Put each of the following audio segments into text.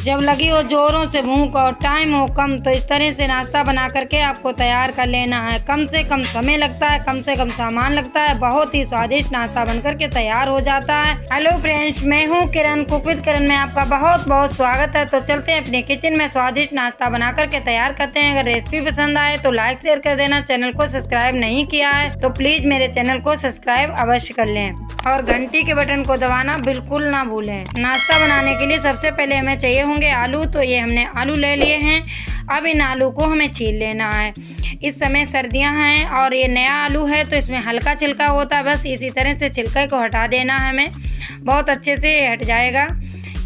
जब लगी हो जोरों से भूख और टाइम हो कम, तो इस तरह से नाश्ता बना करके आपको तैयार कर लेना है। कम से कम समय लगता है, कम से कम सामान लगता है, बहुत ही स्वादिष्ट नाश्ता बन करके तैयार हो जाता है। हेलो फ्रेंड्स, मैं हूँ किरण, कुक विद किरण में आपका बहुत बहुत स्वागत है। तो चलते हैं अपने किचन में स्वादिष्ट नाश्ता बना करके तैयार करते हैं। अगर रेसिपी पसंद आए तो लाइक शेयर कर देना। चैनल को सब्सक्राइब नहीं किया है तो प्लीज मेरे चैनल को सब्सक्राइब अवश्य कर लें और घंटी के बटन को दबाना बिल्कुल ना भूलें। नाश्ता बनाने के लिए सबसे पहले हमें चाहिए होंगे आलू। तो ये हमने आलू ले लिए हैं। अब इन आलू को हमें छील लेना है। इस समय सर्दियां हैं और ये नया आलू है तो इसमें हल्का छिलका होता है, बस इसी तरह से छिलके को हटा देना है। हमें बहुत अच्छे से हट जाएगा,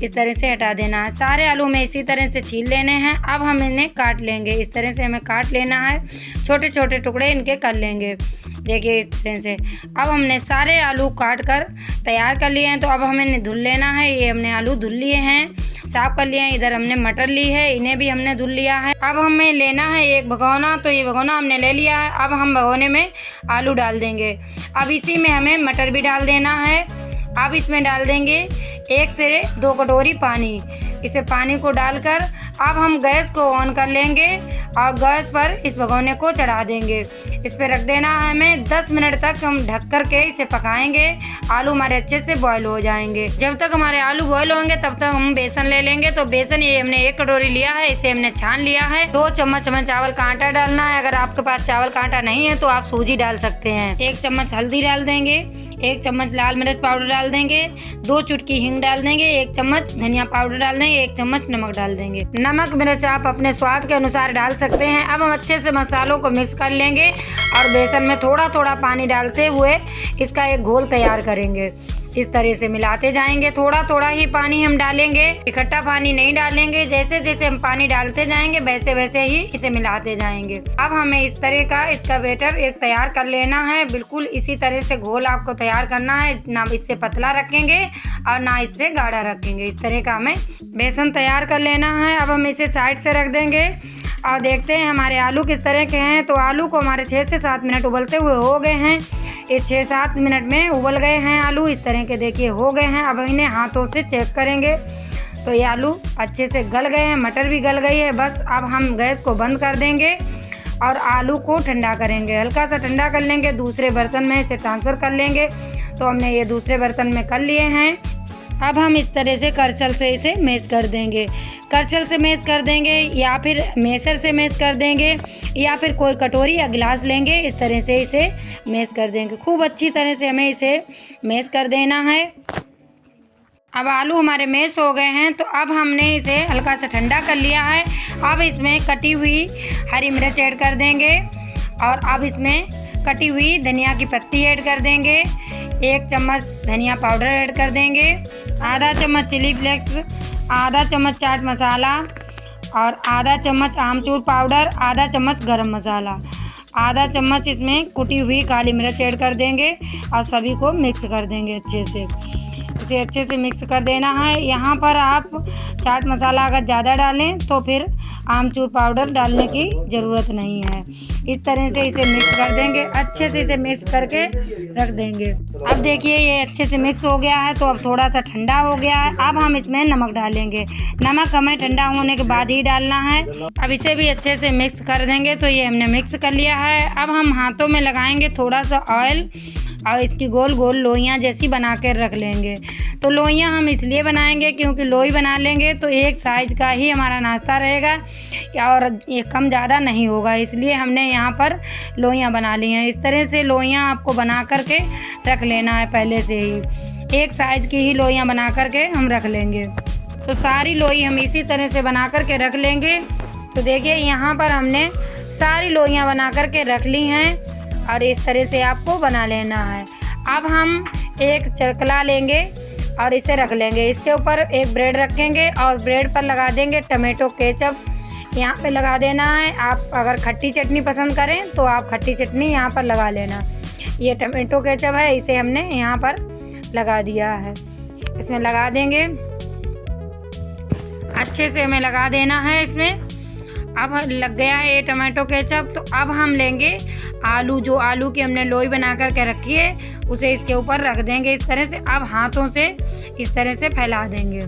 इस तरह से हटा देना है। सारे आलू में इसी तरह से छील लेने हैं। अब हम इन्हें काट लेंगे, इस तरह से हमें काट लेना है। छोटे छोटे टुकड़े इनके कर लेंगे, देखिए इस तरह से। अब हमने सारे आलू काट कर तैयार कर लिए हैं। तो अब हमें इन्हें धुल लेना है। ये हमने आलू धुल लिए हैं, साफ कर लिए हैं। इधर हमने मटर ली है, इन्हें भी हमने धुल लिया है। अब हमें लेना है एक भगोना। तो ये भगोना हमने ले लिया है। अब हम भगोने में आलू डाल देंगे। अब इसी में हमें मटर भी डाल देना है। अब इसमें डाल देंगे 1 से 2 कटोरी पानी। इसे पानी को डालकर अब हम गैस को ऑन कर लेंगे और गैस पर इस भगोने को चढ़ा देंगे। इस पर रख देना है हमें। 10 मिनट तक हम ढक कर के इसे पकाएंगे। आलू हमारे अच्छे से बॉयल हो जाएंगे। जब तक हमारे आलू बॉयल होंगे तब तक हम बेसन ले लेंगे। तो बेसन ये हमने 1 कटोरी लिया है, इसे हमने छान लिया है। 2 चम्मच हमें चावल का आटा डालना है। अगर आपके पास चावल का आटा नहीं है तो आप सूजी डाल सकते हैं। 1 चम्मच हल्दी डाल देंगे, 1 चम्मच लाल मिर्च पाउडर डाल देंगे, 2 चुटकी हींग डाल देंगे, 1 चम्मच धनिया पाउडर डाल देंगे, 1 चम्मच नमक डाल देंगे। नमक मिर्च आप अपने स्वाद के अनुसार डाल सकते हैं। अब हम अच्छे से मसालों को मिक्स कर लेंगे और बेसन में थोड़ा थोड़ा पानी डालते हुए इसका एक घोल तैयार करेंगे। इस तरह से मिलाते जाएंगे। थोड़ा थोड़ा ही पानी हम डालेंगे, इकट्ठा पानी नहीं डालेंगे। जैसे जैसे हम पानी डालते जाएंगे वैसे वैसे ही इसे मिलाते जाएंगे। अब हमें इस तरह का इसका बैटर एक तैयार कर लेना है। बिल्कुल इसी तरह से घोल आपको तैयार करना है। ना इससे पतला रखेंगे और ना इससे गाढ़ा रखेंगे। इस तरह का हमें बेसन तैयार कर लेना है। अब हम इसे साइड से रख देंगे और देखते हैं हमारे आलू किस तरह के हैं। तो आलू को हमारे 6 से 7 मिनट उबलते हुए हो गए हैं। ये 6-7 मिनट में उबल गए हैं आलू, इस तरह के देखिए हो गए हैं। अब इन्हें हाथों से चेक करेंगे तो ये आलू अच्छे से गल गए हैं, मटर भी गल गई है। बस अब हम गैस को बंद कर देंगे और आलू को ठंडा करेंगे। हल्का सा ठंडा कर लेंगे, दूसरे बर्तन में इसे ट्रांसफ़र कर लेंगे। तो हमने ये दूसरे बर्तन में कर लिए हैं। अब हम इस तरह से करछल से इसे मैश कर देंगे। करछल से मैश कर देंगे या फिर मैशर से मैश कर देंगे या फिर कोई कटोरी या गिलास लेंगे, इस तरह से इसे मैश कर देंगे। खूब अच्छी तरह से हमें इसे मैश कर देना है। अब आलू हमारे मैश हो गए हैं। तो अब हमने इसे हल्का सा ठंडा कर लिया है। अब इसमें कटी हुई हरी मिर्च ऐड कर देंगे और अब इसमें कटी हुई धनिया की पत्ती ऐड कर देंगे। 1 चम्मच धनिया पाउडर ऐड कर देंगे, आधा चम्मच चिली फ्लेक्स, आधा चम्मच चाट मसाला और आधा चम्मच आमचूर पाउडर, आधा चम्मच गरम मसाला, आधा चम्मच इसमें कुटी हुई काली मिर्च ऐड कर देंगे और सभी को मिक्स कर देंगे अच्छे से। इसे अच्छे से मिक्स कर देना है। यहाँ पर आप चाट मसाला अगर ज़्यादा डालें तो फिर आमचूर पाउडर डालने की ज़रूरत नहीं है। इस तरह से इसे मिक्स कर देंगे, अच्छे से इसे मिक्स करके रख देंगे। अब देखिए ये अच्छे से मिक्स हो गया है। तो अब थोड़ा सा ठंडा हो गया है। अब हम इसमें नमक डालेंगे। नमक हमें ठंडा होने के बाद ही डालना है। अब इसे भी अच्छे से मिक्स कर देंगे। तो ये हमने मिक्स कर लिया है। अब हम हाथों में लगाएंगे थोड़ा सा ऑयल और इसकी गोल गोल लोइयाँ जैसी बना कर रख लेंगे। तो लोइयाँ हम इसलिए बनाएंगे क्योंकि लोई बना लेंगे तो एक साइज़ का ही हमारा नाश्ता रहेगा और ये कम ज़्यादा नहीं होगा, इसलिए हमने यहाँ पर लोइयाँ बना ली हैं। इस तरह से लोइयाँ आपको बना करके रख लेना है पहले से ही। एक साइज़ की ही लोइयाँ बना करके हम रख लेंगे। तो सारी लोई हम इसी तरह से बना करके रख लेंगे। तो देखिए यहाँ पर हमने सारी लोइयाँ बना करके रख ली हैं और इस तरह से आपको बना लेना है। अब हम एक चकला लेंगे और इसे रख लेंगे। इसके ऊपर एक ब्रेड रखेंगे और ब्रेड पर लगा देंगे टमाटो केचप, यहाँ पे लगा देना है। आप अगर खट्टी चटनी पसंद करें तो आप खट्टी चटनी यहाँ पर लगा लेना। ये टमाटो केचप है, इसे हमने यहाँ पर लगा दिया है। इसमें लगा देंगे, अच्छे से हमें लगा देना है इसमें। अब लग गया है ये टमाटो केचप। तो अब हम लेंगे आलू, जो आलू की हमने लोई बना कर के रखी है उसे इसके ऊपर रख देंगे इस तरह से। अब हाथों से इस तरह से फैला देंगे।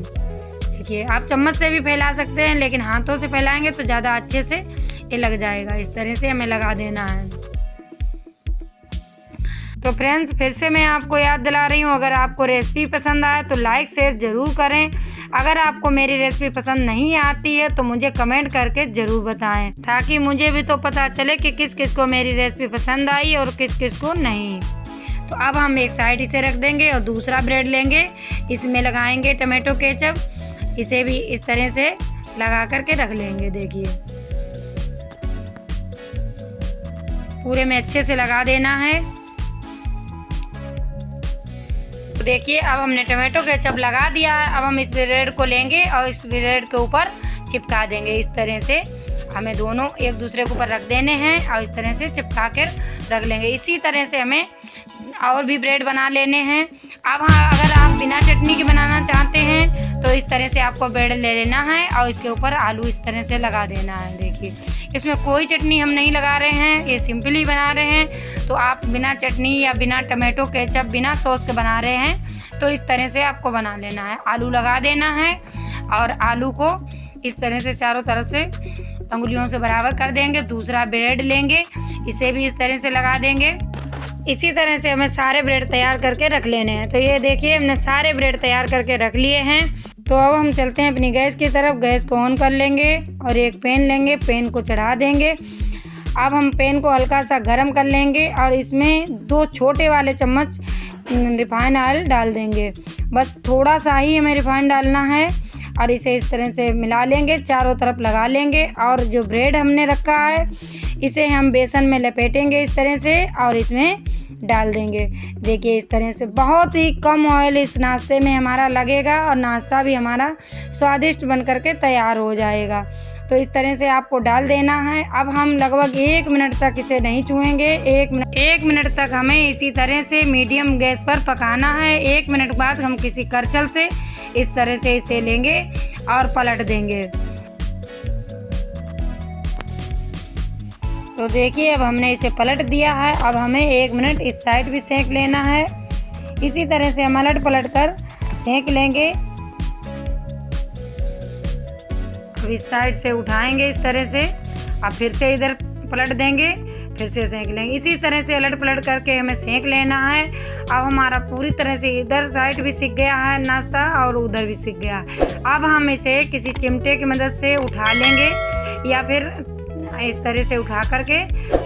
देखिए आप चम्मच से भी फैला सकते हैं, लेकिन हाथों से फैलाएंगे तो ज़्यादा अच्छे से ये लग जाएगा। इस तरह से हमें लगा देना है। तो फ्रेंड्स फिर से मैं आपको याद दिला रही हूँ, अगर आपको रेसिपी पसंद आए तो लाइक शेयर ज़रूर करें। अगर आपको मेरी रेसिपी पसंद नहीं आती है तो मुझे कमेंट करके ज़रूर बताएं, ताकि मुझे भी तो पता चले कि किस किस को मेरी रेसिपी पसंद आई और किस किस को नहीं। तो अब हम एक साइड इसे रख देंगे और दूसरा ब्रेड लेंगे, इसमें लगाएंगे टमाटो केचप। इसे भी इस तरह से लगा करके रख लेंगे। देखिए पूरे में अच्छे से लगा देना है। तो देखिए अब हमने टमाटो केचप लगा दिया है। अब हम इस ब्रेड को लेंगे और इस ब्रेड के ऊपर चिपका देंगे। इस तरह से हमें दोनों एक दूसरे के ऊपर रख देने हैं और इस तरह से चिपका कर रख लेंगे। इसी तरह से हमें और भी ब्रेड बना लेने हैं। अब हाँ, अगर आप बिना चटनी के बनाना चाहते हैं तो इस तरह से आपको ब्रेड ले लेना है और इसके ऊपर आलू इस तरह से लगा देना है। देखिए इसमें कोई चटनी हम नहीं लगा रहे हैं, ये सिंपली बना रहे हैं। तो आप बिना चटनी या बिना टमाटो केचप बिना सॉस के बना रहे हैं तो इस तरह से आपको बना लेना है। आलू लगा देना है और आलू को इस तरह से चारों तरफ से उंगलियों से बराबर कर देंगे। दूसरा ब्रेड लेंगे, इसे भी इस तरह से लगा देंगे। इसी तरह से हमें सारे ब्रेड तैयार करके रख लेने हैं। तो ये देखिए हमने सारे ब्रेड तैयार करके रख लिए हैं। तो अब हम चलते हैं अपनी गैस की तरफ। गैस को ऑन कर लेंगे और एक पैन लेंगे, पैन को चढ़ा देंगे। अब हम पैन को हल्का सा गर्म कर लेंगे और इसमें 2 छोटे वाले चम्मच रिफाइंड ऑयल डाल देंगे। बस थोड़ा सा ही हमें रिफाइंड डालना है और इसे इस तरह से मिला लेंगे, चारों तरफ लगा लेंगे। और जो ब्रेड हमने रखा है इसे हम बेसन में लपेटेंगे इस तरह से और इसमें डाल देंगे। देखिए इस तरह से बहुत ही कम ऑयल इस नाश्ते में हमारा लगेगा और नाश्ता भी हमारा स्वादिष्ट बन करके तैयार हो जाएगा। तो इस तरह से आपको डाल देना है। अब हम लगभग 1 मिनट तक इसे नहीं छुएंगे। 1 मिनट तक हमें इसी तरह से मीडियम गैस पर पकाना है। 1 मिनट बाद हम किसी करछल से इस तरह से इसे लेंगे और पलट देंगे। तो देखिए अब हमने इसे पलट दिया है। अब हमें 1 मिनट इस साइड भी सेक लेना है। इसी तरह से हम अलट पलट कर सेक लेंगे। अब इस साइड से उठाएंगे इस तरह से, अब फिर से इधर पलट देंगे, फिर से सेक लेंगे। इसी तरह से अलट पलट करके हमें सेक लेना है। अब हमारा पूरी तरह से इधर साइड भी सिक गया है नाश्ता और उधर भी सिक गया है। अब हम इसे किसी चिमटे की मदद से उठा लेंगे या फिर इस तरह से उठा करके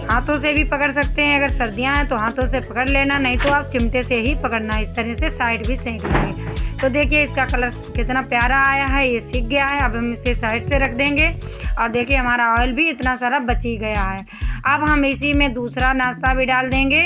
हाथों से भी पकड़ सकते हैं। अगर सर्दियां हैं तो हाथों से पकड़ लेना, नहीं तो आप चिमटे से ही पकड़ना। इस तरह से साइड भी सेक लेंगे। तो देखिए इसका कलर कितना प्यारा आया है, ये सिक गया है। अब हम इसे साइड से रख देंगे और देखिए हमारा ऑयल भी इतना सारा बच ही गया है। अब हम इसी में दूसरा नाश्ता भी डाल देंगे,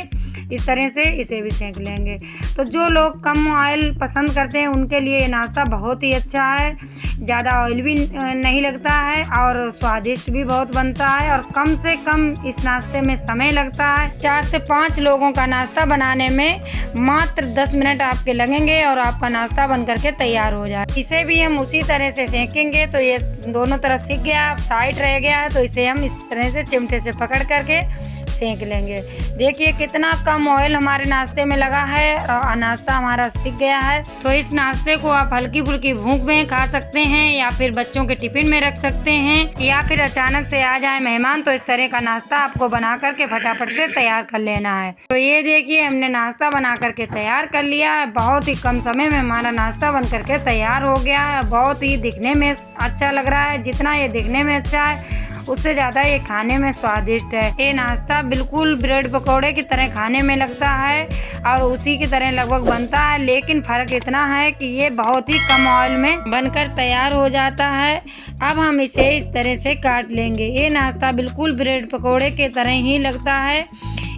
इस तरह से इसे भी सेक लेंगे। तो जो लोग कम ऑयल पसंद करते हैं उनके लिए ये नाश्ता बहुत ही अच्छा है। ज़्यादा ऑयल भी नहीं लगता है और स्वादिष्ट भी बहुत बनता है और कम से कम इस नाश्ते में समय लगता है। 4 से 5 लोगों का नाश्ता बनाने में मात्र 10 मिनट आपके लगेंगे और आपका नाश्ता बन करके तैयार हो जाए। इसे भी हम उसी तरह से सेकेंगे। तो ये दोनों तरफ सीख गया, अब साइड रह गया है तो इसे हम इस तरह से चिमटे से पकड़ करके सेक लेंगे। देखिए कितना कम ऑयल हमारे नाश्ते में लगा है और नाश्ता हमारा सीख गया है। तो इस नाश्ते को आप हल्की फुल्की भूख में खा सकते हैं या फिर बच्चों के टिफिन में रख सकते हैं या फिर अचानक से आ जाए मेहमान तो इस तरह का नाश्ता आपको बना करके फटाफट से तैयार कर लेना है। तो ये देखिए हमने नाश्ता बना करके तैयार कर लिया है। बहुत ही कम समय में हमारा नाश्ता बन करके तैयार हो गया है। बहुत ही दिखने में अच्छा लग रहा है। जितना ये दिखने में अच्छा है उससे ज़्यादा ये खाने में स्वादिष्ट है। ये नाश्ता बिल्कुल ब्रेड पकौड़े की तरह खाने में लगता है और उसी की तरह लगभग बनता है, लेकिन फ़र्क इतना है कि ये बहुत ही कम ऑयल में बनकर तैयार हो जाता है। अब हम इसे इस तरह से काट लेंगे। ये नाश्ता बिल्कुल ब्रेड पकौड़े की तरह ही लगता है।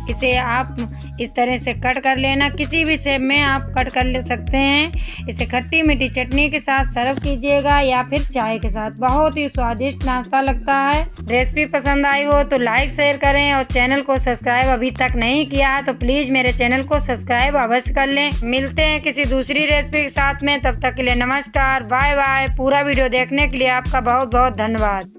इसे आप इस तरह से कट कर लेना, किसी भी शेप में आप कट कर ले सकते हैं। इसे खट्टी मीठी चटनी के साथ सर्व कीजिएगा या फिर चाय के साथ। बहुत ही स्वादिष्ट नाश्ता लगता है। रेसिपी पसंद आई हो तो लाइक शेयर करें और चैनल को सब्सक्राइब अभी तक नहीं किया है तो प्लीज़ मेरे चैनल को सब्सक्राइब अवश्य कर लें। मिलते हैं किसी दूसरी रेसिपी के साथ में, तब तक के लिए नमस्कार, बाय बाय। पूरा वीडियो देखने के लिए आपका बहुत बहुत धन्यवाद।